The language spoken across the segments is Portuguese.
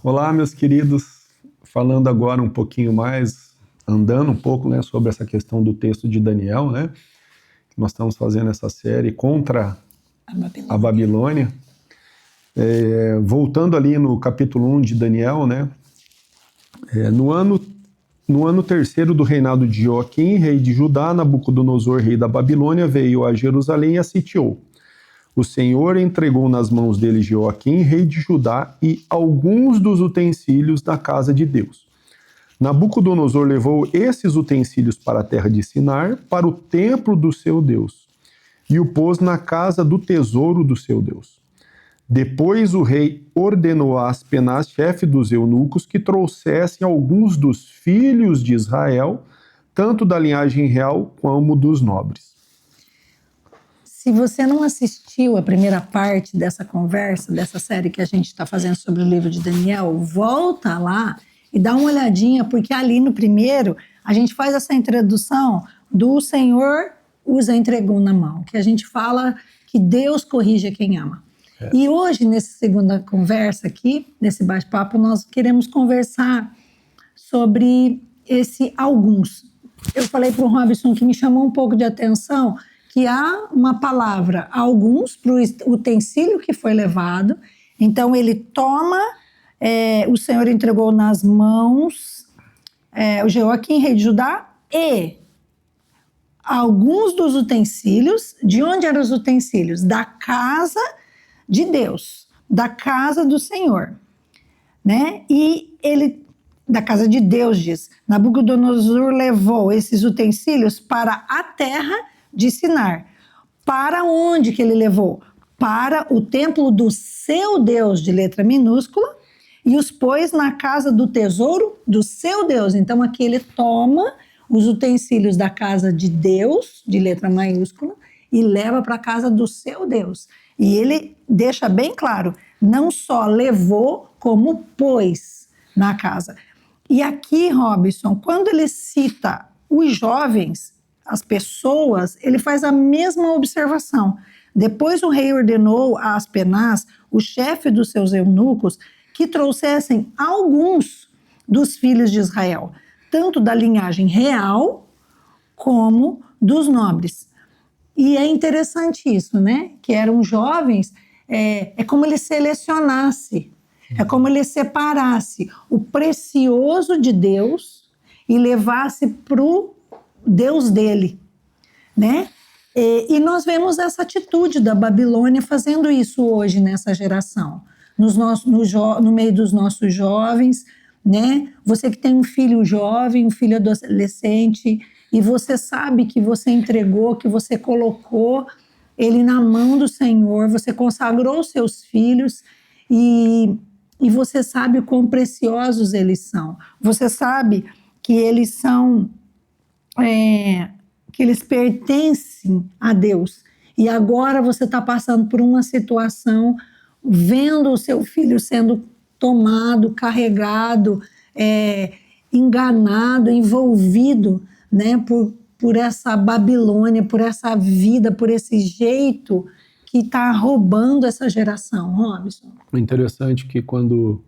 Olá, meus queridos, falando agora um pouquinho mais, andando um pouco, né, sobre essa questão do texto de Daniel, né? Nós estamos fazendo essa série contra a Babilônia. Voltando ali no capítulo 1 de Daniel, né? No ano terceiro do reinado de Joaquim, rei de Judá, Nabucodonosor, rei da Babilônia, veio a Jerusalém e a sitiou. O Senhor entregou nas mãos dele Joaquim, rei de Judá, e alguns dos utensílios da casa de Deus. Nabucodonosor levou esses utensílios para a terra de Sinar, para o templo do seu Deus, e o pôs na casa do tesouro do seu Deus. Depois o rei ordenou a Aspenaz, chefe dos eunucos, que trouxessem alguns dos filhos de Israel, tanto da linhagem real como dos nobres. Se você não assistiu a primeira parte dessa conversa, dessa série que a gente está fazendo sobre o livro de Daniel, volta lá e dá uma olhadinha, porque ali no primeiro a gente faz essa introdução do Senhor os entregou na mão, que a gente fala que Deus corrige quem ama. E hoje, nessa segunda conversa aqui, nesse bate-papo, nós queremos conversar sobre esse alguns. Eu falei para o Robson que me chamou um pouco de atenção que há uma palavra alguns para o utensílio que foi levado. Então ele toma, o Senhor entregou nas mãos o Joaquim, rei de Judá, e alguns dos utensílios. De onde eram os utensílios? Da casa de Deus, da casa do Senhor, né? E ele, da casa de Deus, diz, Nabucodonosor levou esses utensílios para a terra de Sinar. Para onde que ele levou? Para o templo do seu Deus, de letra minúscula, e os pôs na casa do tesouro do seu Deus. Então aqui ele toma os utensílios da casa de Deus, de letra maiúscula, e leva para a casa do seu Deus. E ele deixa bem claro, não só levou, como pôs na casa. E aqui, Robson, quando ele cita os jovens, as pessoas, ele faz a mesma observação. Depois o rei ordenou a Aspenaz, o chefe dos seus eunucos, que trouxessem alguns dos filhos de Israel, tanto da linhagem real como dos nobres. E é interessante isso, né? Que eram jovens, é como ele selecionasse, é como ele separasse o precioso de Deus e levasse para o Deus dele, né? E nós vemos essa atitude da Babilônia fazendo isso hoje nessa geração, no meio dos nossos jovens, né? Você que tem um filho jovem, um filho adolescente, e você sabe que você entregou, que você colocou ele na mão do Senhor, você consagrou os seus filhos e você sabe o quão preciosos eles são. Você sabe que eles são, que eles pertencem a Deus. E agora você está passando por uma situação, vendo o seu filho sendo tomado, carregado, enganado, envolvido, né, por essa Babilônia, por essa vida, por esse jeito que está roubando essa geração, Robson. É interessante que quando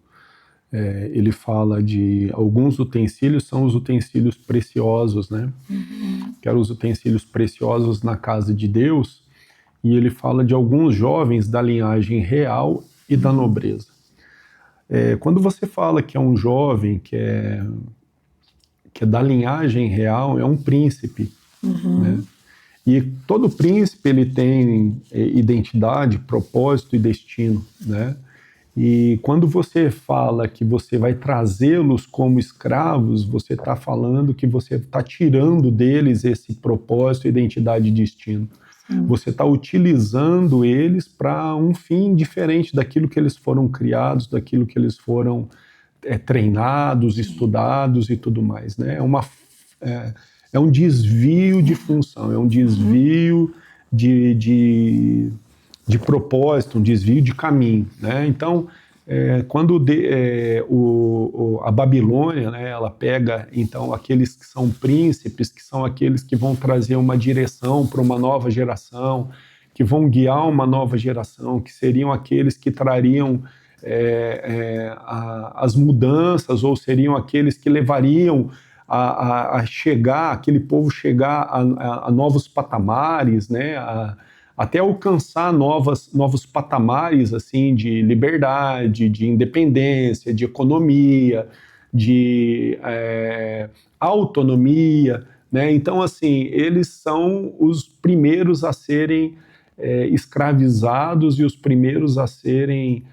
ele fala de alguns utensílios, são os utensílios preciosos, né? Que eram os utensílios preciosos na casa de Deus, e ele fala de alguns jovens da linhagem real e da nobreza. Quando você fala que é um jovem que é da linhagem real, é um príncipe, né? E todo príncipe ele tem identidade, propósito e destino, né? E quando você fala que você vai trazê-los como escravos, você está falando que você está tirando deles esse propósito, identidade e destino. Você está utilizando eles para um fim diferente daquilo que eles foram criados, daquilo que eles foram treinados, estudados e tudo mais, né? É um desvio de função, é um desvio de propósito, um desvio de caminho, né? Então, quando a Babilônia, né, ela pega então aqueles que são príncipes, que são aqueles que vão trazer uma direção para uma nova geração, que vão guiar uma nova geração, que seriam aqueles que trariam as mudanças, ou seriam aqueles que levariam a chegar, aquele povo chegar a novos patamares, né? Até alcançar novos patamares assim, de liberdade, de independência, de economia, de autonomia, né? Então, assim, eles são os primeiros a serem escravizados e os primeiros a serem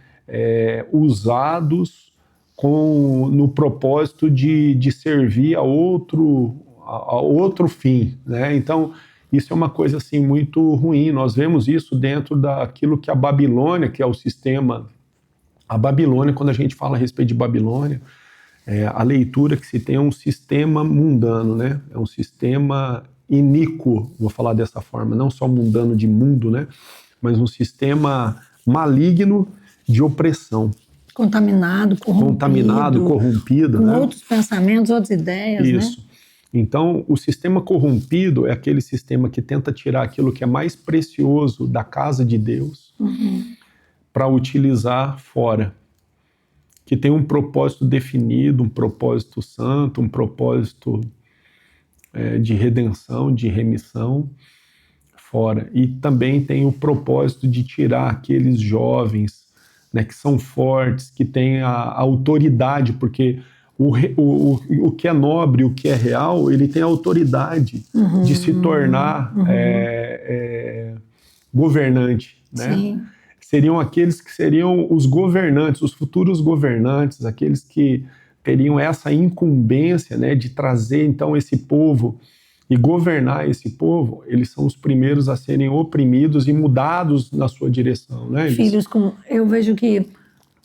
usados no propósito de servir a outro fim, né? Então, isso é uma coisa assim muito ruim. Nós vemos isso dentro daquilo que a Babilônia, que é o sistema. A Babilônia, quando a gente fala a respeito de Babilônia, a leitura que se tem é um sistema mundano, né? É um sistema iníquo, vou falar dessa forma, não só mundano de mundo, né? Mas um sistema maligno de opressão. Contaminado, corrompido, com né? outros pensamentos, outras ideias, isso. Né? Então, o sistema corrompido é aquele sistema que tenta tirar aquilo que é mais precioso da casa de Deus para utilizar fora, que tem um propósito definido, um propósito santo, um propósito de redenção, de remissão fora. E também tem o propósito de tirar aqueles jovens, né, que são fortes, que têm a autoridade, porque o que é nobre, o que é real, ele tem a autoridade de se tornar governante, né? Sim. Seriam aqueles que seriam os governantes, os futuros governantes, aqueles que teriam essa incumbência, né, de trazer então esse povo e governar esse povo. Eles são os primeiros a serem oprimidos e mudados na sua direção, né? Filhos com, eu vejo que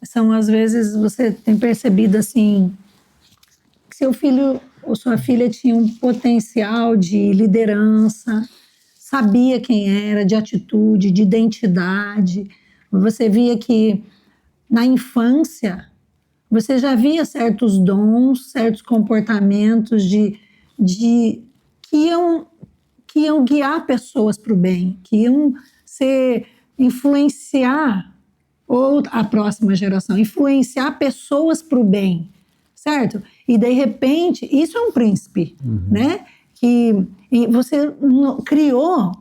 são, às vezes, você tem percebido assim, que seu filho ou sua filha tinha um potencial de liderança, sabia quem era, de atitude, de identidade. Você via que na infância você já via certos dons, certos comportamentos que iam guiar pessoas para o bem, que iam influenciar ou a próxima geração, influenciar pessoas para o bem, certo? E de repente, isso é um príncipe, né? E você criou,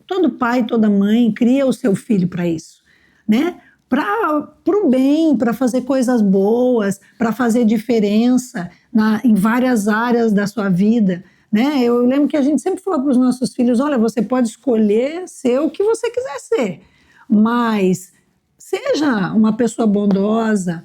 todo pai, toda mãe cria o seu filho para isso, né? Para o bem, para fazer coisas boas, para fazer diferença em várias áreas da sua vida, né? Eu lembro que a gente sempre falou para os nossos filhos, olha, você pode escolher ser o que você quiser ser, mas seja uma pessoa bondosa,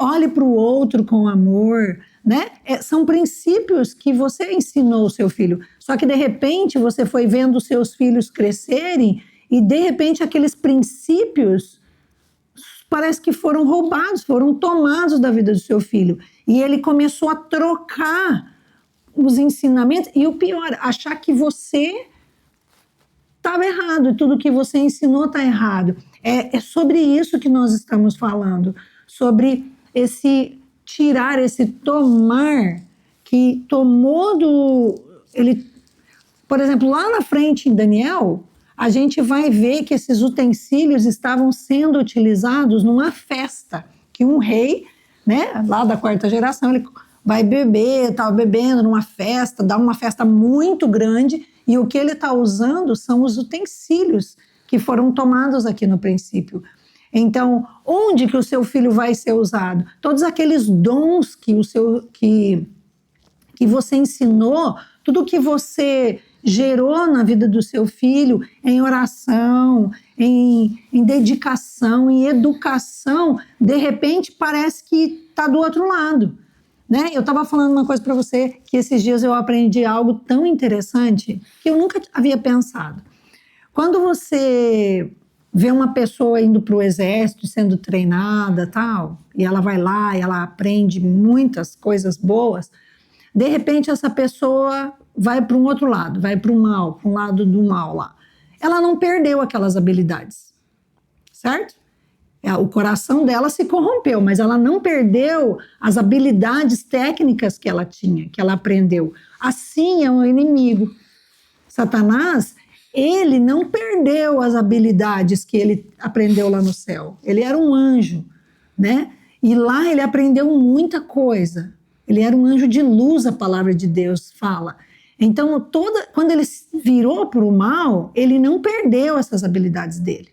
olhe para o outro com amor, né? São princípios que você ensinou ao seu filho, só que de repente você foi vendo os seus filhos crescerem e de repente aqueles princípios parece que foram roubados, foram tomados da vida do seu filho. E ele começou a trocar os ensinamentos. E o pior, achar que você estava errado, tudo que você ensinou está errado. É sobre isso que nós estamos falando. Sobre esse tirar, esse tomar que tomou por exemplo, lá na frente em Daniel, a gente vai ver que esses utensílios estavam sendo utilizados numa festa, que um rei, né, lá da quarta geração, ele vai beber, estava bebendo numa festa, dá uma festa muito grande, e o que ele está usando são os utensílios que foram tomados aqui no princípio. Então, onde que o seu filho vai ser usado? Todos aqueles dons que você ensinou, tudo que você gerou na vida do seu filho em oração, em dedicação, em educação, de repente parece que está do outro lado, né? Eu estava falando uma coisa para você, que esses dias eu aprendi algo tão interessante que eu nunca havia pensado. Quando você vê uma pessoa indo para o exército, sendo treinada, tal, e ela vai lá e ela aprende muitas coisas boas, de repente essa pessoa vai para um outro lado, vai para o mal, para um lado do mal lá. Ela não perdeu aquelas habilidades, certo? O coração dela se corrompeu, mas ela não perdeu as habilidades técnicas que ela tinha, que ela aprendeu. Assim é um inimigo. Satanás, ele não perdeu as habilidades que ele aprendeu lá no céu. Ele era um anjo, né? E lá ele aprendeu muita coisa. Ele era um anjo de luz, a palavra de Deus fala. Então, quando ele virou para o mal, ele não perdeu essas habilidades dele.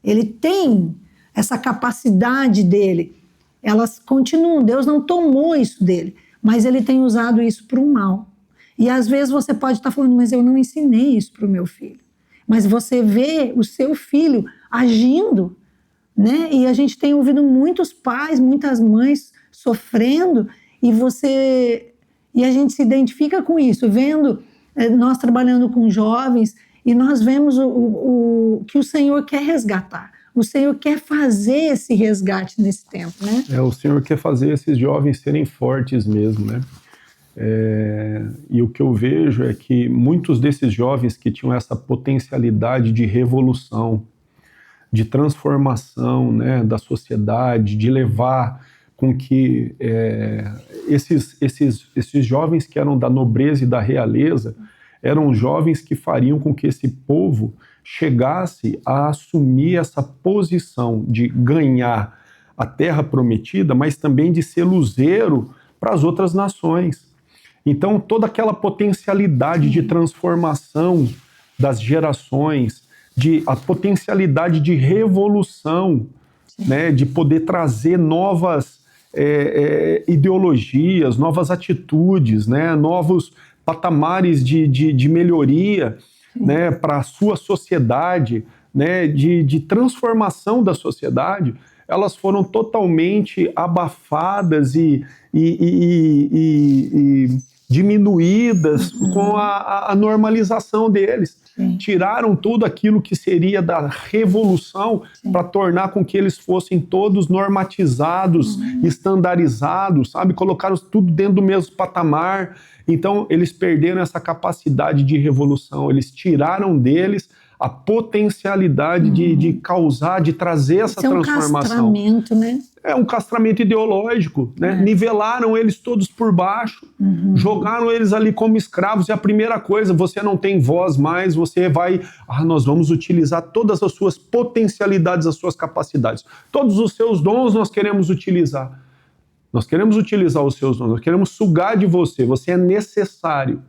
Ele tem essa capacidade dele. Elas continuam, Deus não tomou isso dele, mas ele tem usado isso para o mal. E às vezes você pode estar falando, mas eu não ensinei isso para o meu filho. Mas você vê o seu filho agindo, né? E a gente tem ouvido muitos pais, muitas mães sofrendo, e a gente se identifica com isso, vendo nós trabalhando com jovens, e nós vemos o que o Senhor quer resgatar. O Senhor quer fazer esse resgate nesse tempo, né? O Senhor quer fazer esses jovens serem fortes mesmo, né? E o que eu vejo é que muitos desses jovens que tinham essa potencialidade de revolução, de transformação, né, da sociedade, de levar com que esses jovens que eram da nobreza e da realeza eram jovens que fariam com que esse povo chegasse a assumir essa posição de ganhar a terra prometida, mas também de ser luzeiro para as outras nações. Então, toda aquela potencialidade de transformação das gerações, a potencialidade de revolução, né, de poder trazer novas ideologias, novas atitudes, né, novos patamares de melhoria, né, para a sua sociedade, né, de transformação da sociedade, elas foram totalmente abafadas e diminuídas com a normalização deles. Sim. Tiraram tudo aquilo que seria da revolução para tornar com que eles fossem todos normatizados, estandarizados, sabe? Colocaram tudo dentro do mesmo patamar. Então, eles perderam essa capacidade de revolução. Eles tiraram deles a potencialidade de causar, de trazer essa transformação. É um castramento, né? É um castramento ideológico, né? Nivelaram eles todos por baixo, jogaram eles ali como escravos, e a primeira coisa, você não tem voz mais, você vai, nós vamos utilizar todas as suas potencialidades, as suas capacidades. Todos os seus dons nós queremos utilizar. Nós queremos utilizar os seus dons, nós queremos sugar de você, você é necessário.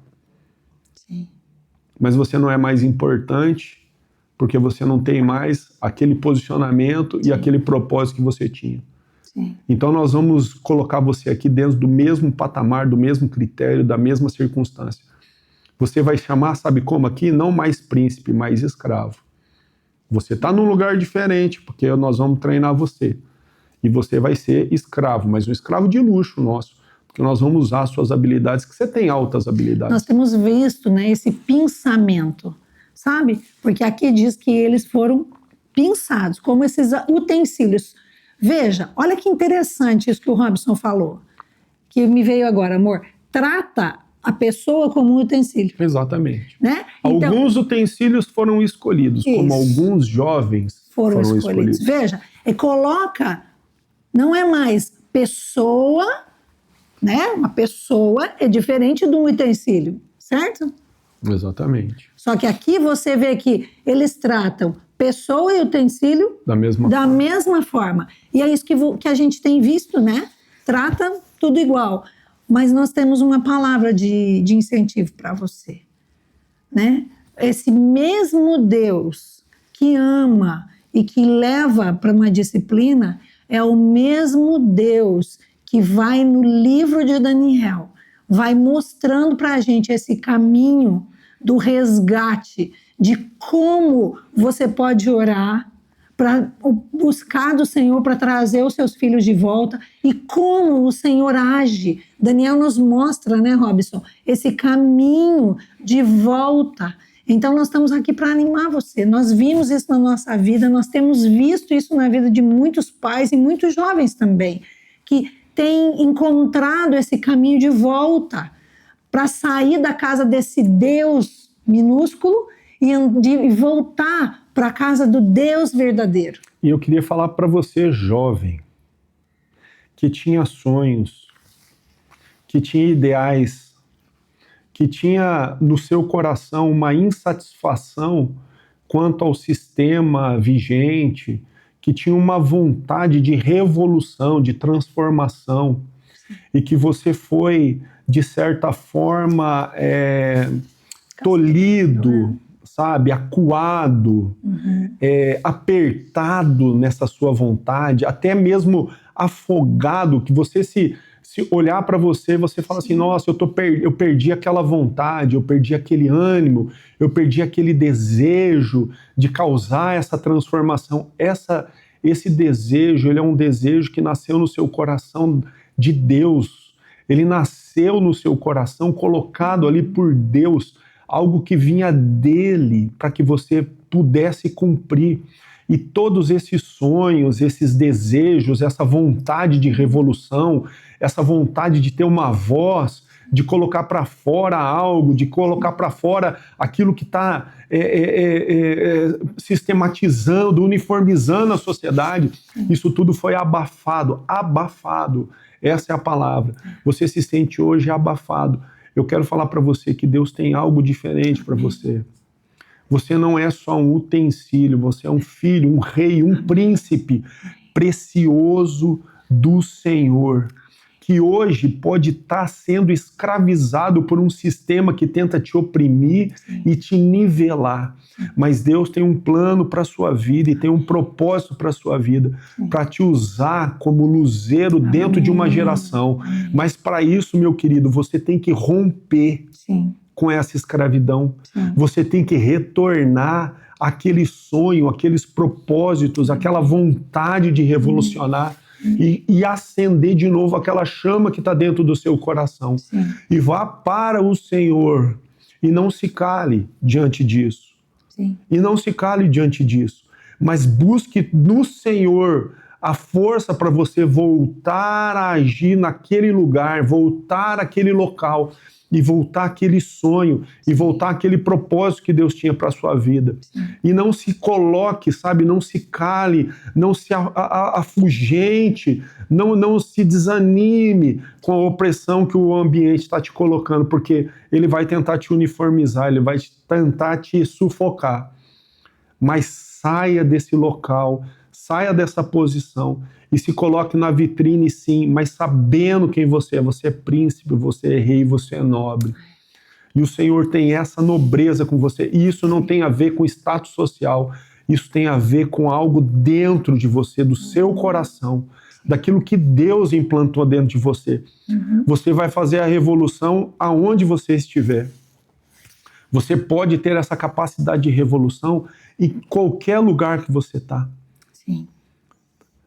Sim. Mas você não é mais importante, porque você não tem mais aquele posicionamento e aquele propósito que você tinha. Sim. Então nós vamos colocar você aqui dentro do mesmo patamar, do mesmo critério, da mesma circunstância. Você vai chamar, sabe como aqui? Não mais príncipe, mais escravo. Você está num lugar diferente, porque nós vamos treinar você. E você vai ser escravo, mas um escravo de luxo nosso, porque nós vamos usar as suas habilidades, que você tem altas habilidades. Nós temos visto, né, esse pinçamento, sabe? Porque aqui diz que eles foram pinçados, como esses utensílios. Veja, olha que interessante isso que o Robson falou, que me veio agora, amor. Trata a pessoa como um utensílio. Exatamente. Né? Então, alguns utensílios foram escolhidos, como alguns jovens foram escolhidos. Veja, e coloca, não é mais pessoa, né? Uma pessoa é diferente de um utensílio, certo? Exatamente. Só que aqui você vê que eles tratam pessoa e utensílio da mesma forma. E é isso que a gente tem visto, né? Trata tudo igual. Mas nós temos uma palavra de incentivo para você, né? Esse mesmo Deus que ama e que leva para uma disciplina é o mesmo Deus que vai no livro de Daniel, vai mostrando para a gente esse caminho do resgate, de como você pode orar para buscar do Senhor para trazer os seus filhos de volta e como o Senhor age. Daniel nos mostra, né, Robson, esse caminho de volta. Então nós estamos aqui para animar você. Nós vimos isso na nossa vida, nós temos visto isso na vida de muitos pais e muitos jovens também, que têm encontrado esse caminho de volta para sair da casa desse Deus minúsculo e voltar para a casa do Deus verdadeiro. E eu queria falar para você, jovem, que tinha sonhos, que tinha ideais, que tinha no seu coração uma insatisfação quanto ao sistema vigente, que tinha uma vontade de revolução, de transformação, e que você foi, de certa forma, tolhido, sabe, acuado, apertado nessa sua vontade, até mesmo afogado, que você se olhar para você, você fala assim, nossa, eu perdi aquela vontade, eu perdi aquele ânimo, eu perdi aquele desejo de causar essa transformação. Esse desejo, ele é um desejo que nasceu no seu coração de Deus. Ele nasceu no seu coração, colocado ali por Deus, algo que vinha dele para que você pudesse cumprir. E todos esses sonhos, esses desejos, essa vontade de revolução, essa vontade de ter uma voz, de colocar para fora algo, de colocar para fora aquilo que está sistematizando, uniformizando a sociedade, isso tudo foi abafado. Abafado, essa é a palavra. Você se sente hoje abafado. Eu quero falar para você que Deus tem algo diferente para você. Você não é só um utensílio, você é um filho, um rei, um príncipe precioso do Senhor, que hoje pode estar sendo escravizado por um sistema que tenta te oprimir e te nivelar. Mas Deus tem um plano para a sua vida e tem um propósito para a sua vida, para te usar como luzeiro dentro de uma geração. Mas para isso, meu querido, você tem que romper com essa escravidão. Você tem que retornar àquele sonho, aqueles propósitos, aquela vontade de revolucionar e acender de novo aquela chama que está dentro do seu coração. E vá para o Senhor e não se cale diante disso. E não se cale diante disso. Mas busque no Senhor a força para você voltar a agir naquele lugar, voltar àquele local, e voltar àquele sonho, e voltar àquele propósito que Deus tinha para a sua vida. E não se coloque, sabe, não se cale, não se afugente, não se desanime com a opressão que o ambiente está te colocando, porque ele vai tentar te uniformizar, ele vai tentar te sufocar. Mas saia desse local, saia dessa posição e se coloque na vitrine, sim, mas sabendo quem você é. Você é príncipe, você é rei, você é nobre. E o Senhor tem essa nobreza com você. E isso não tem a ver com status social. Isso tem a ver com algo dentro de você, do seu coração, daquilo que Deus implantou dentro de você. Você vai fazer a revolução aonde você estiver. Você pode ter essa capacidade de revolução em qualquer lugar que você está.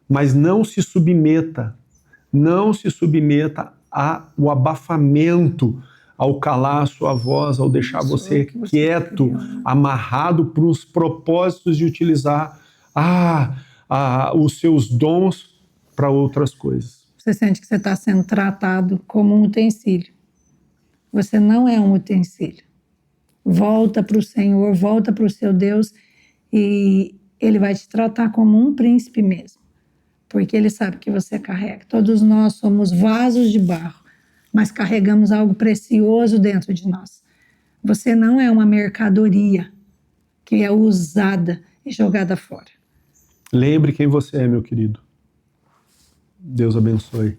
Mas não se submeta ao abafamento, ao calar a sua voz, ao deixar você quieto, amarrado para os propósitos de utilizar os seus dons para outras coisas. Você sente que você está sendo tratado como um utensílio. Você não é um utensílio. Volta para o Senhor, volta para o seu Deus e Ele vai te tratar como um príncipe mesmo. Porque Ele sabe que você carrega. Todos nós somos vasos de barro, mas carregamos algo precioso dentro de nós. Você não é uma mercadoria que é usada e jogada fora. Lembre quem você é, meu querido. Deus abençoe.